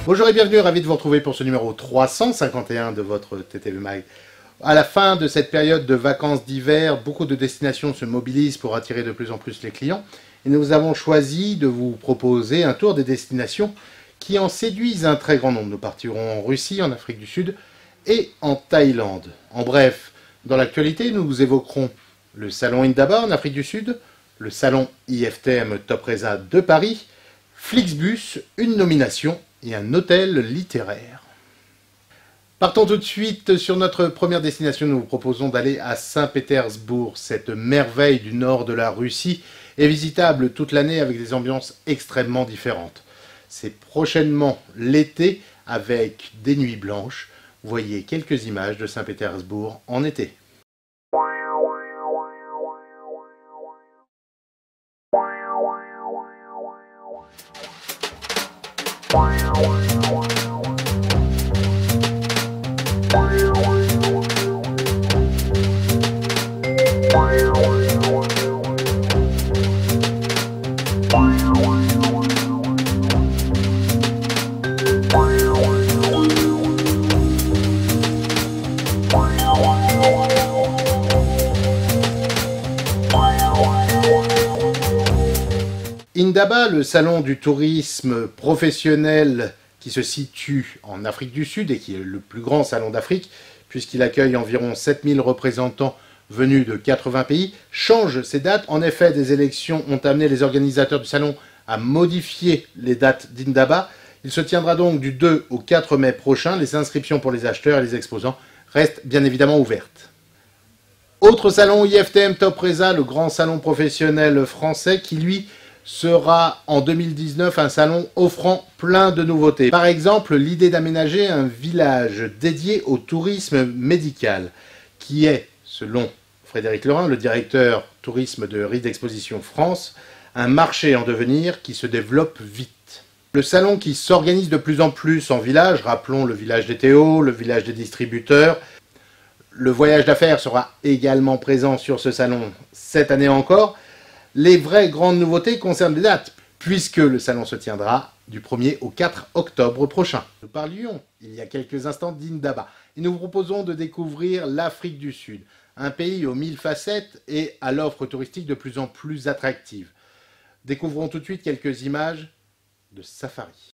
Bonjour et bienvenue, ravi de vous retrouver pour ce numéro 351 de votre TTV Mag. À la fin de cette période de vacances d'hiver, beaucoup de destinations se mobilisent pour attirer de plus en plus les clients. Et nous avons choisi de vous proposer un tour des destinations qui en séduisent un très grand nombre. Nous partirons en Russie, en Afrique du Sud et en Thaïlande. En bref, dans l'actualité, nous vous évoquerons le salon Indaba en Afrique du Sud, le salon IFTM Topresa de Paris, Flixbus, une nomination et un hôtel littéraire. Partons tout de suite sur notre première destination. Nous vous proposons d'aller à Saint-Pétersbourg. Cette merveille du nord de la Russie est visitable toute l'année avec des ambiances extrêmement différentes. C'est prochainement l'été avec des nuits blanches. Voyez quelques images de Saint-Pétersbourg en été. Indaba, le salon du tourisme professionnel qui se situe en Afrique du Sud et qui est le plus grand salon d'Afrique, puisqu'il accueille environ 7000 représentants venus de 80 pays, change ses dates. En effet, des élections ont amené les organisateurs du salon à modifier les dates d'Indaba. Il se tiendra donc du 2 au 4 mai prochain. Les inscriptions pour les acheteurs et les exposants restent bien évidemment ouvertes. Autre salon, IFTM Topresa, le grand salon professionnel français qui, lui, sera en 2019 un salon offrant plein de nouveautés. Par exemple, l'idée d'aménager un village dédié au tourisme médical, qui est, selon Frédéric Lerin, le directeur tourisme de Ride Exposition France, un marché en devenir qui se développe vite. Le salon qui s'organise de plus en plus en village, rappelons le village des Théo, le village des distributeurs. Le voyage d'affaires sera également présent sur ce salon cette année encore. Les vraies grandes nouveautés concernent les dates, puisque le salon se tiendra du 1er au 4 octobre prochain. Nous parlions il y a quelques instants d'Indaba, et nous vous proposons de découvrir l'Afrique du Sud, un pays aux 1000 facettes et à l'offre touristique de plus en plus attractive. Découvrons tout de suite quelques images de safari.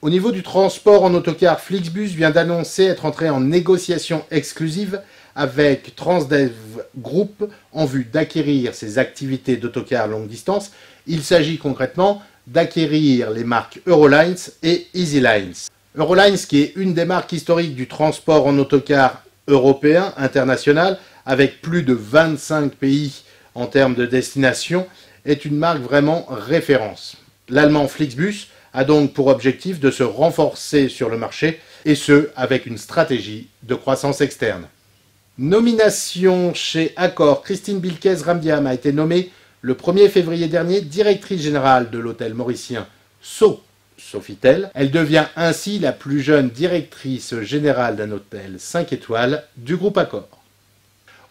Au niveau du transport en autocar, Flixbus vient d'annoncer être entré en négociation exclusive avec Transdev Group en vue d'acquérir ses activités d'autocar longue distance. Il s'agit concrètement d'acquérir les marques Eurolines et EasyLines. Eurolines, qui est une des marques historiques du transport en autocar européen, international, avec plus de 25 pays en termes de destination, est une marque vraiment référence. L'allemand Flixbus a donc pour objectif de se renforcer sur le marché, et ce, avec une stratégie de croissance externe. Nomination chez Accor, Christine Bilquez-Ramdiam a été nommée le 1er février dernier directrice générale de l'hôtel mauricien Sofitel. Elle devient ainsi la plus jeune directrice générale d'un hôtel 5 étoiles du groupe Accor.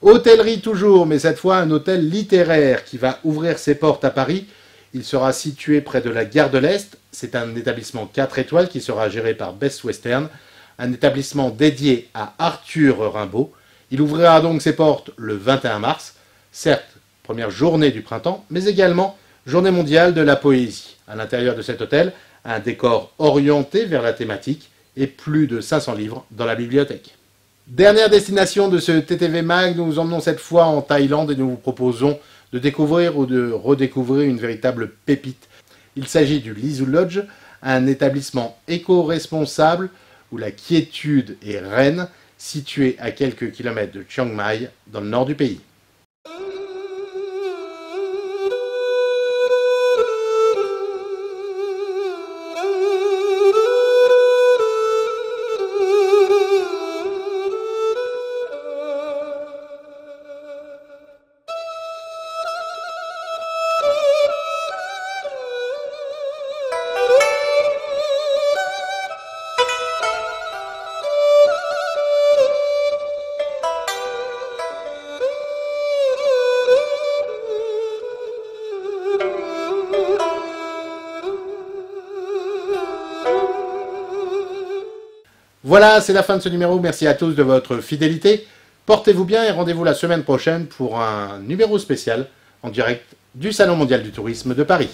Hôtellerie toujours, mais cette fois un hôtel littéraire qui va ouvrir ses portes à Paris. Il sera situé près de la gare de l'Est. C'est un établissement 4 étoiles qui sera géré par Best Western, un établissement dédié à Arthur Rimbaud. Il ouvrira donc ses portes le 21 mars, certes première journée du printemps, mais également journée mondiale de la poésie. À l'intérieur de cet hôtel, un décor orienté vers la thématique et plus de 500 livres dans la bibliothèque. Dernière destination de ce TTV Mag, nous vous emmenons cette fois en Thaïlande et nous vous proposons de découvrir ou de redécouvrir une véritable pépite. Il s'agit du Lisu Lodge, un établissement éco-responsable où la quiétude est reine, située à quelques kilomètres de Chiang Mai, dans le nord du pays. Voilà, c'est la fin de ce numéro. Merci à tous de votre fidélité. Portez-vous bien et rendez-vous la semaine prochaine pour un numéro spécial en direct du Salon mondial du tourisme de Paris.